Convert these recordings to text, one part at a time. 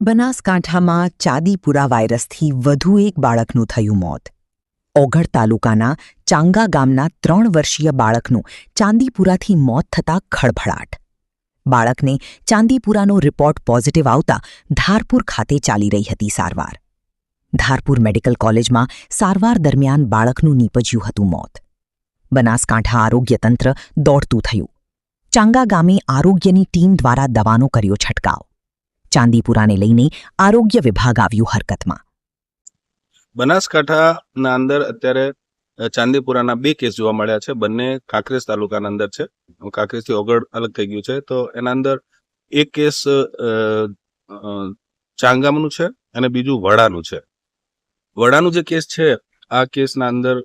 બનાસકાંઠામાં ચાંદીપુરા વાયરસથી વધુ એક બાળકનું થયું મોત. ઓગળ તાલુકાના ચાંગા ગામના 3 વર્ષીય બાળકનું ચાંદીપુરાથી મોત થતાં ખળભળાટ. બાળકને ચાંદીપુરાનો રિપોર્ટ પોઝિટિવ આવતા ધારપુર ખાતે ચાલી રહી હતી સારવાર. ધારપુર મેડિકલ કોલેજમાં સારવાર દરમિયાન બાળકનું નીપજ્યું હતું મોત. બનાસકાંઠા આરોગ્ય તંત્ર દોડતું થયું. ચાંગા ગામે આરોગ્યની ટીમ દ્વારા દવાનો કર્યો છંટકાવ. ચાંદીપુરાને લઈને આરોગ્ય વિભાગ આવ્યું હરકતમાં. બનાસકાંઠાના અંદર અત્યારે ચાંદીપુરાના 2 કેસ જોવા મળ્યા છે. બંને કાંકરેજ તાલુકાના અંદર છે. કાંકરેજથી ઓગળ અલગ થઈ ગયું છે. તો એના અંદર એક કેસ ચાંગામનું છે અને બીજું વડાનું છે. વડાનું જે કેસ છે આ કેસના અંદર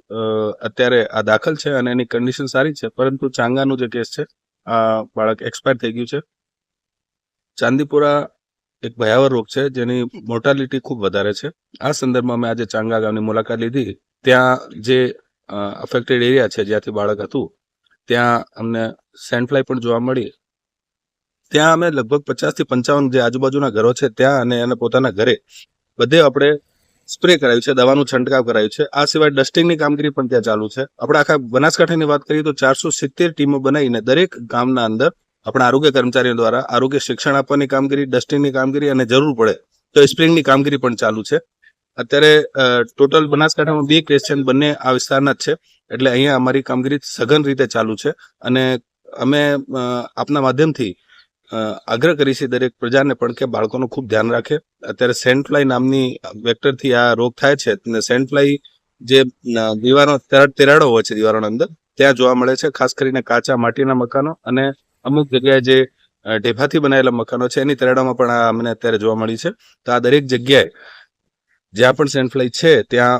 અત્યારે આ દાખલ છે અને એની કન્ડિશન સારી છે, પરંતુ ચાંગાનું જે કેસ છે આ બાળક એક્સપાયર થઈ ગયું છે. ચાંદીપુરા એક ભયાવહ રોગ છે જેની મોર્ટાલિટી ખૂબ વધારે છે. આ સંદર્ભમાં અમે આજે ચાંગા ગામની મુલાકાત લીધી. ત્યાં જે અફેક્ટેડ એરિયા છે જ્યાંથી બાળક હતું ત્યાં અમને સેન્ડફ્લાય પણ જોવા મળી. ત્યાં અમે લગભગ 50 થી 55 જે આજુબાજુના ઘરો છે ત્યાં અને એના પોતાના ઘરે બધે આપણે સ્પ્રે કરાયું છે, દવાનું છંટકાવ કરાયું છે. આ સિવાય ડસ્ટિંગની કામગીરી પણ ત્યાં ચાલુ છે. આપણે આખા બનાસકાંઠાની વાત કરીએ તો 470 ટીમો બનાવીને દરેક ગામના અંદર આપણા આરોગ્ય કર્મચારીઓ દ્વારા આરોગ્ય શિક્ષણ આપવાની કામગીરી, ડસ્ટિંગની કામગીરી અને જરૂર પડે તો સ્પ્રેઇંગની કામગીરી પણ ચાલુ છે. અત્યારે ટોટલ બનાસકાંઠામાં 2 કેસ છે, બંને આ વિસ્તારના જ છે. એટલે અહીંયા અમારી કામગીરી સઘન રીતે ચાલુ છે અને અમે આપના માધ્યમથી આગ્રહ કરી છે દરેક પ્રજાને પણ કે બાળકોનું ખૂબ ધ્યાન રાખે. અત્યારે સેન્ડફ્લાય નામની વેક્ટરથી આ રોગ થાય છે. સેન્ડફ્લાય જે દીવારો તેરાડો હોય છે દીવારોના અંદર ત્યાં જોવા મળે છે. ખાસ કરીને કાચા માટીના મકાનો અને અમુક જગ્યાએ જે ઢેફાથી બનાવેલા મકાનો છે એની તેરાડોમાં પણ આ અમને અત્યારે જોવા મળી છે. તો આ દરેક જગ્યાએ જ્યાં પણ સેન્ડફ્લાય છે ત્યાં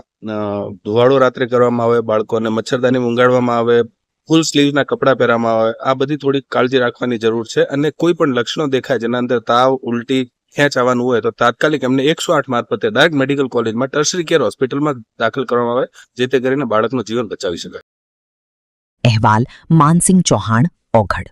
ધુવાડો રાત્રે કરવામાં આવે, બાળકોને મચ્છરદાની ઊંઘાડવામાં આવે, ફૂલ સ્લીવના કપડાં પહેરવામાં આવે. આ બધી થોડી કાળજી રાખવાની જરૂર છે. અને કોઈ પણ લક્ષણો દેખાય જેના અંદર તાવ, ઉલટી, ખેંચ આવવાનું હોય તો તાત્કાલિક એમને 108 મારફતે ડાયરેક્ટ મેડિકલ કોલેજમાં ટર્શરી કેર હોસ્પિટલમાં દાખલ કરવામાં આવે, જેથી કરીને બાળકનું જીવન બચાવી શકાય. અહેવાલ માનસિંહ ચૌહાણ, ઓગળ.